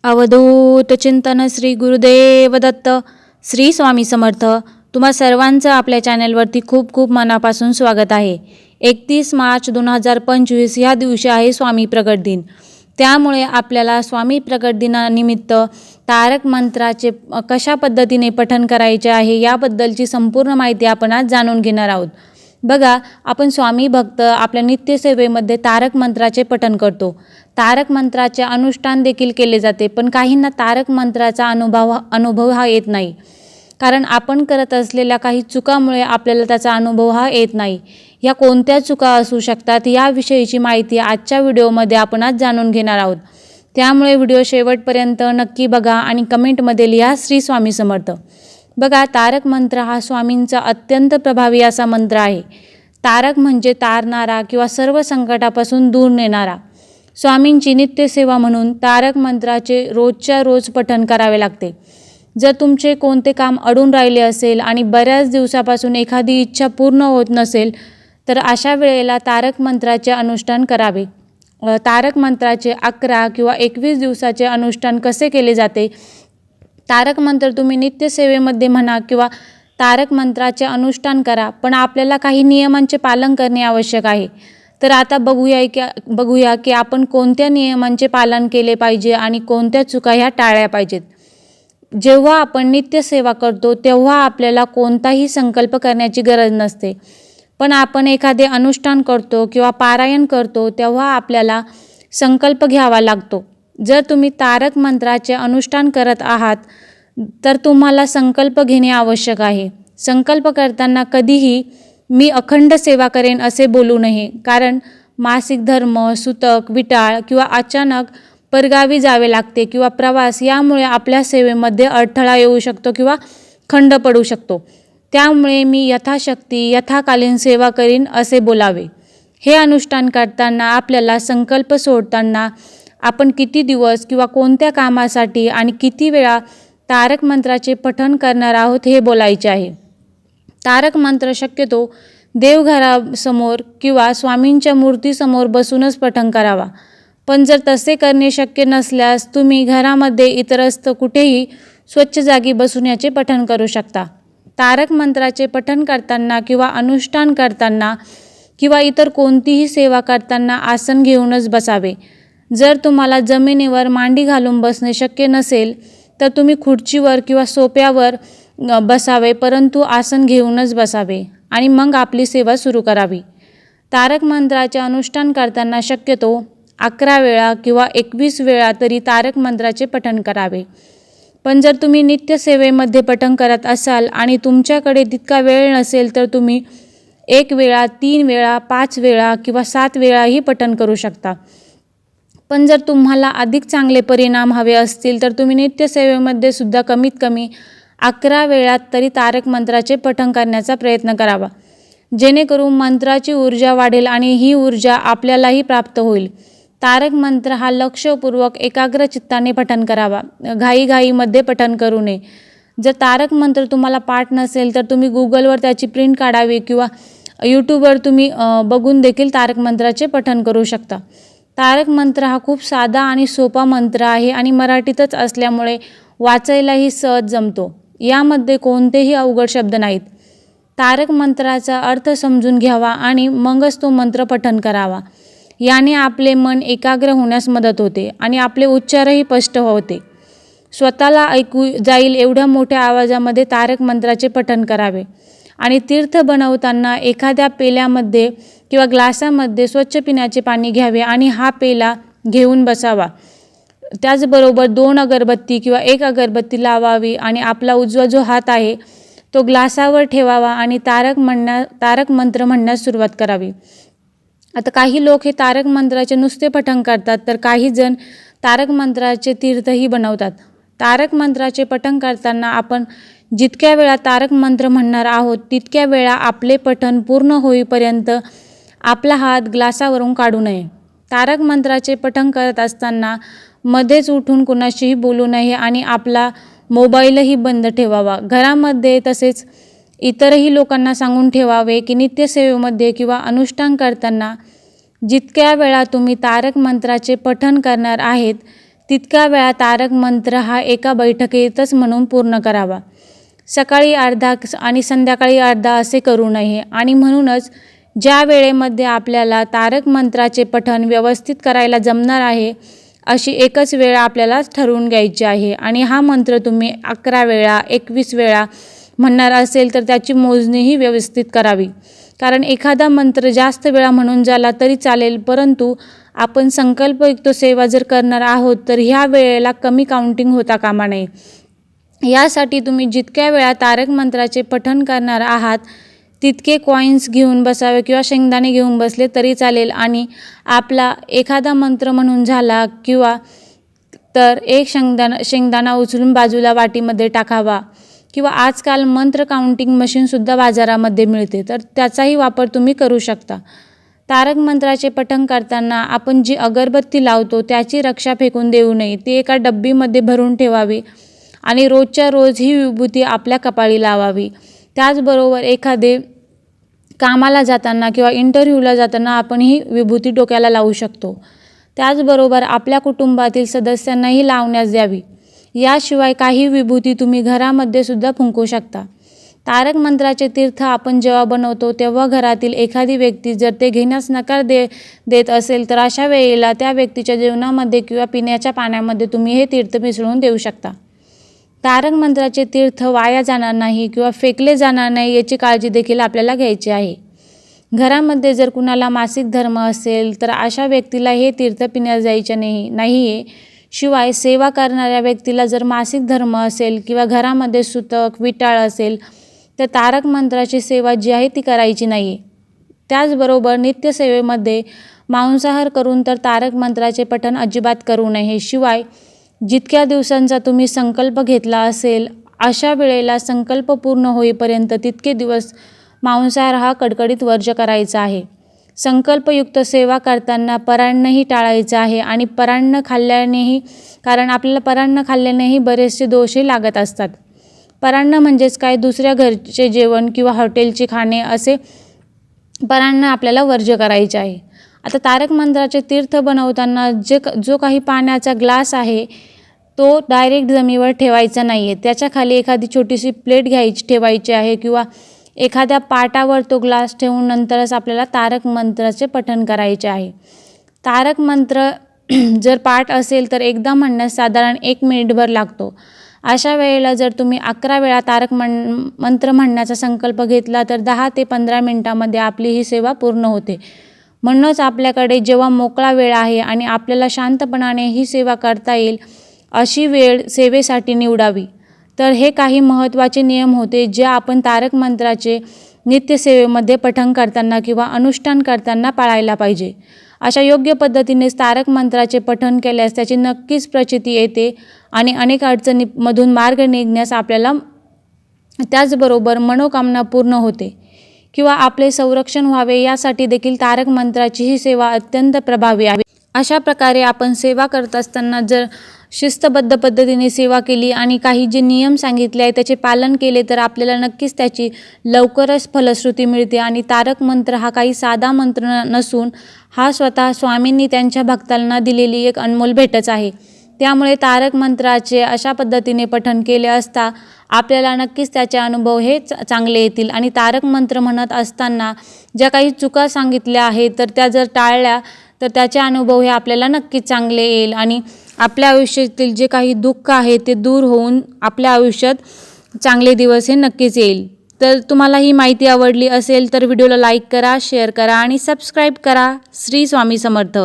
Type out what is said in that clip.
अवधूत चिंतन श्री गुरुदेव दत्त. श्री स्वामी समर्थ. तुम्हा सर्वांचं आपल्या चॅनलवरती खूप खूप मनापासून स्वागत आहे. 31 मार्च 2025 ह्या दिवशी आहे स्वामी प्रगट दिन. त्यामुळे आपल्याला स्वामी प्रगट दिनानिमित्त तारक मंत्राचे कशा पद्धतीने पठण करायचे आहे याबद्दलची संपूर्ण माहिती आपण आज जाणून घेणार आहोत. बघा, आपण स्वामी भक्त आपल्या नित्यसेवेमध्ये तारक मंत्राचे पठण करतो. तारक मंत्राचे अनुष्ठान देखील केले जाते, पण काहींना तारक मंत्राचा अनुभव हा येत नाही, कारण आपण करत असलेल्या काही चुकामुळे आपल्याला त्याचा अनुभव हा येत नाही. या कोणत्या चुका असू शकतात याविषयीची माहिती आजच्या व्हिडिओमध्ये आपण आज जाणून घेणार आहोत. त्यामुळे व्हिडिओ शेवटपर्यंत नक्की बघा आणि कमेंटमध्ये लिहा श्री स्वामी समर्थ. बघा, तारक मंत्र हा स्वामींचा अत्यंत प्रभावी असा मंत्र आहे. तारक म्हणजे तारणारा किंवा सर्व संकटापासून दूर नेणारा. स्वामींची नित्यसेवा म्हणून तारक मंत्राचे रोजच्या रोज पठण करावे लागते. जर तुमचे कोणते काम अडून राहिले असेल आणि बऱ्याच दिवसापासून एखादी इच्छा पूर्ण होत नसेल, तर अशा वेळेला तारक मंत्राचे अनुष्ठान करावे. तारक मंत्राचे 11 किंवा 21 दिवसाचे अनुष्ठान कसे केले जाते? तारक मंत्र तुम्ही नित्यसेवेमध्ये म्हणा किंवा तारक मंत्राचे अनुष्ठान करा, पण आपल्याला काही नियमांचे पालन करणे आवश्यक आहे. तर आता बघूया की आपण कोणत्या नियमांचे पालन केले पाहिजे आणि कोणत्या चुका ह्या टाळल्या पाहिजेत. जेव्हा आपण नित्यसेवा करतो तेव्हा आपल्याला कोणताही संकल्प करण्याची गरज नसते, पण आपण एखादे अनुष्ठान करतो किंवा पारायण करतो तेव्हा आपल्याला संकल्प घ्यावा लागतो. जर तुम्ही तारक मंत्राचे अनुष्ठान करत आहात तर तुम्हाला संकल्प घेणे आवश्यक आहे. संकल्प करताना कधीही मी अखंड सेवा करेन असे बोलू नये, कारण मासिक धर्म, सुतक, विटाळ किंवा अचानक परगावी जावे लागते किंवा प्रवास यामुळे आपल्या सेवेमध्ये अडथळा येऊ शकतो किंवा खंड पडू शकतो. त्यामुळे मी यथाशक्ती यथाकालीन सेवा करीन असे बोलावे. हे अनुष्ठान करताना आपल्याला संकल्प सोडताना आपण किती दिवस किंवा कोणत्या कामासाठी आणि किती वेळा तारक मंत्राचे पठण करणार आहोत हे बोलायचे आहे. तारक मंत्र शक्यतो देवघरासमोर किंवा स्वामींच्या मूर्तीसमोर बसूनच पठण करावा. पण जर तसे करणे शक्य नसल्यास तुम्ही घरामध्ये इतरस्त कुठेही स्वच्छ जागी बसून याचे पठण करू शकता. तारक मंत्राचे पठण करताना किंवा अनुष्ठान करताना किंवा इतर कोणतीही सेवा करताना आसन घेऊनच बसावे. जर तुम्हाला जमिनीवर मांडी घालून बसणे शक्य नसेल तर तुम्ही खुर्चीवर किंवा सोफ्यावर बसावे, परंतु आसन घेऊनच बसावे आणि मग आपली सेवा सुरू करावी. तारक मंत्राचे अनुष्ठान करताना शक्यतो 11 वेळा किंवा 21 वेळा तरी तारक मंत्राचे पठण करावे. पण जर तुम्ही नित्यसेवेमध्ये पठण करत असाल आणि तुमच्याकडे तितका वेळ नसेल तर तुम्ही 1 वेळा, 3 वेळा, 5 वेळा किंवा 7 वेळाही पठण करू शकता. पण जर तुम्हाला अधिक चांगले परिणाम हवे असतील तर तुम्ही नित्यसेवेमध्ये सुद्धा कमीत कमी 11 वेळात तरी तारक मंत्राचे पठण करण्याचा प्रयत्न करावा, जेणेकरून मंत्राची ऊर्जा वाढेल आणि ही ऊर्जा आपल्यालाही प्राप्त होईल. तारक मंत्र हा लक्षपूर्वक एकाग्र चित्ताने पठण करावा, घाईघाईमध्ये पठण करू नये. जर तारक मंत्र तुम्हाला पाठ नसेल तर तुम्ही गुगलवर त्याची प्रिंट काढावी किंवा यूट्यूबवर तुम्ही बघून देखील तारक मंत्राचे पठण करू शकता. तारक मंत्र हा खूप साधा आणि सोपा मंत्र आहे आणि मराठीतच असल्यामुळे वाचायलाही सहज जमतो. यामध्ये कोणतेही अवघड शब्द नाहीत. तारक मंत्राचा अर्थ समजून घ्यावा आणि मगच तो मंत्र पठण करावा. याने आपले मन एकाग्र होण्यास मदत होते आणि आपले उच्चारही स्पष्ट होते. स्वतःला ऐकू जाईल एवढ्या मोठ्या आवाजामध्ये तारक मंत्राचे पठण करावे आणि तीर्थ बनवताना एखाद्या पेल्यामध्ये किंवा ग्लासामध्ये स्वच्छ पिण्याचे पाणी घ्यावे आणि हा पेला घेऊन बसावा. त्याचबरोबर 2 अगरबत्ती किंवा 1 अगरबत्ती लावावी आणि आपला उजवा जो हात आहे तो ग्लासावर ठेवावा आणि तारक मंत्र म्हणण्यास सुरुवात करावी. आता काही लोक हे तारक मंत्राचे नुसते पठण करतात, तर काही जण तारक मंत्राचे तीर्थही बनवतात. तारक मंत्राचे पठण करताना आपण जितक्या वेळा तारक मंत्र म्हणणार आहोत तितक्या वेळा आपले पठण पूर्ण होईपर्यंत आपला हात ग्लासावरून काढू नये. तारक मंत्राचे पठण करत असताना मध्येच उठून कुणाशीही बोलू नये आणि आपला मोबाईलही बंद ठेवावा. घरामध्ये तसेच इतरही लोकांना सांगून ठेवावे की नित्यसेवेमध्ये किंवा अनुष्ठान करताना जितक्या वेळा तुम्ही तारक मंत्राचे पठण करणार आहेत तितका वेळा तारक मंत्र हा एका बैठकीतच म्हणून पूर्ण करावा. सकाळी अर्धा आणि संध्याकाळी अर्धा असे करू नये. आणि म्हणूनच ज्या वेळेमध्ये आपल्याला तारक मंत्राचे पठण व्यवस्थित करायला जमणार आहे अशी एकच वेळ आपल्याला ठरवून घ्यायची आहे. आणि हा मंत्र तुम्ही 11 वेळा 21 वेळा म्हणणार असेल तर त्याची मोजणीही व्यवस्थित करावी. कारण एखादा मंत्र जास्त वेळा म्हणून झाला तरी चालेल, परंतु आपण संकल्पयुक्त सेवा जर करणार आहोत तर ह्या वेळेला कमी काउंटिंग होता कामा नये. यासाठी तुम्ही जितक्या वेळा तारक मंत्राचे पठण करणार आहात तितके कॉईन्स घेऊन बसावे किंवा शेंगदाणे घेऊन बसले तरी चालेल. आणि आपला एखादा मंत्र म्हणून झाला किंवा तर एक शेंगदाणा उचलून बाजूला वाटीमध्ये टाकावा. किंवा आजकाल मंत्र काउंटिंग मशीनसुद्धा बाजारामध्ये मिळते, तर त्याचाही वापर तुम्ही करू शकता. तारक मंत्राचे पठण करताना आपण जी अगरबत्ती लावतो त्याची रक्षा फेकून देऊ नये. ती एका डब्बीमध्ये भरून ठेवावी आणि रोजच्या रोज ही विभूती आपल्या कपाळी लावावी. त्याचबरोबर एखादे कामाला जाताना किंवा इंटरव्ह्यूला जाताना आपण ही विभूती डोक्याला लावू शकतो. त्याचबरोबर आपल्या कुटुंबातील सदस्यांनाही लावण्यास द्यावी. याशिवाय काही विभूती तुम्ही घरामध्ये सुद्धा फुंकू शकता. तारक मंत्राचे तीर्थ आपण जेव्हा बनवतो तेव्हा घरातील एखादी व्यक्ती जर ते घेण्यास नकार देत असेल तर अशा वेळेला त्या व्यक्तीच्या जेवणामध्ये किंवा पिण्याच्या पाण्यामध्ये तुम्ही हे तीर्थ मिसळून देऊ शकता. तारक मंत्राचे तीर्थ वाया जाणार नाही किंवा फेकले जाणार नाही याची काळजी देखील आपल्याला घ्यायची आहे. घरामध्ये जर कुणाला मासिक धर्म असेल तर अशा व्यक्तीला हे तीर्थ पिण्यास जायचे नाही. शिवाय सेवा करणाऱ्या व्यक्तीला जर मासिक धर्म असेल किंवा घरामध्ये सुतक विटाळ असेल तर तारक मंत्राची सेवा जी आहे ती करायची नाही. त्याचबरोबर नित्यसेवेमध्ये मांसाहार करून तर तारक मंत्राचे पठण अजिबात करू नये. शिवाय जितक्या दिवसांचा तुम्ही संकल्प घेतला असेल अशा वेळेला संकल्प पूर्ण होईपर्यंत तितके दिवस मांसाहार हा कडकडीत वर्ज्य करायचा आहे. संकल्पयुक्त सेवा करताना परान्नही टाळायचं आहे. आणि परान्न खाल्ल्यानेही, कारण आपल्याला परान्न खाल्ल्यानेही बरेचसे दोषही लागत असतात. परान्न म्हणजेच काय, दुसऱ्या घरचे जेवण किंवा हॉटेलचे खाणे असे परान्न आपल्याला वर्ज्य करायचे आहे. आता तारक मंत्राचे तीर्थ बनवताना जो काही पाण्याचा ग्लास आहे तो डायरेक्ट जमिनीवर ठेवायचा नाही आहे. त्याच्या खाली एखादी छोटीशी प्लेट ठेवायची आहे किंवा एखाद्या पाटावर तो ग्लास ठेवून नंतरच आपल्याला तारक मंत्राचे पठण करायचे आहे. तारक मंत्र जर पाठ असेल तर एकदा म्हणण्यास साधारण 1 मिनिटभर लागतो. अशा वेळेला जर तुम्ही 11 वेळा तारक मंत्र म्हणण्याचा संकल्प घेतला तर 10 ते 15 मिनिटांमध्ये आपली ही सेवा पूर्ण होते. म्हणूनच आपल्याकडे जेव्हा मोकळा वेळ आहे आणि आपल्याला शांतपणाने ही सेवा करता येईल अशी वेळ सेवेसाठी निवडावी. तर हे काही महत्त्वाचे नियम होते जे आपण तारक मंत्राचे नित्यसेवेमध्ये पठण करताना किंवा अनुष्ठान करताना पाळायला पाहिजे. अशा योग्य पद्धतीने तारक मंत्राचे पठण केल्यास त्याची नक्कीच प्रचिती येते आणि अनेक अडचणीमधून मार्ग निघण्यास आपल्याला, त्याचबरोबर मनोकामना पूर्ण होते किंवा आपले संरक्षण व्हावे यासाठी देखील तारक मंत्राची ही सेवा अत्यंत प्रभावी आहे. अशा प्रकारे आपण सेवा करत असताना जर शिस्तबद्ध पद्धतीने सेवा केली आणि काही जे नियम सांगितले आहे त्याचे पालन केले तर आपल्याला नक्कीच त्याची लवकरच फलश्रुती मिळते. आणि तारक मंत्र हा काही साधा मंत्र नसून हा स्वतः स्वामींनी त्यांच्या भक्तांना दिलेली एक अनमोल भेटच आहे. त्यामुळे तारक मंत्राचे अशा पद्धतीने पठण केले असता आपल्याला नक्कीच त्याचे अनुभव हे चांगले येतील. आणि तारक मंत्र म्हणत असताना ज्या काही चुका सांगितल्या आहेत तर त्या जर टाळल्या तर त्याचे अनुभव हे आपल्याला नक्कीच चांगले येईल आणि आपल्या आयुष्यातील जे काही दुःख आहे ते दूर होऊन आपल्या आयुष्यात चांगले दिवस हे नक्कीच येईल. तर तुम्हाला ही माहिती आवडली असेल तर व्हिडिओला लाईक करा, शेअर करा आणि सबस्क्राईब करा. श्री स्वामी समर्थ.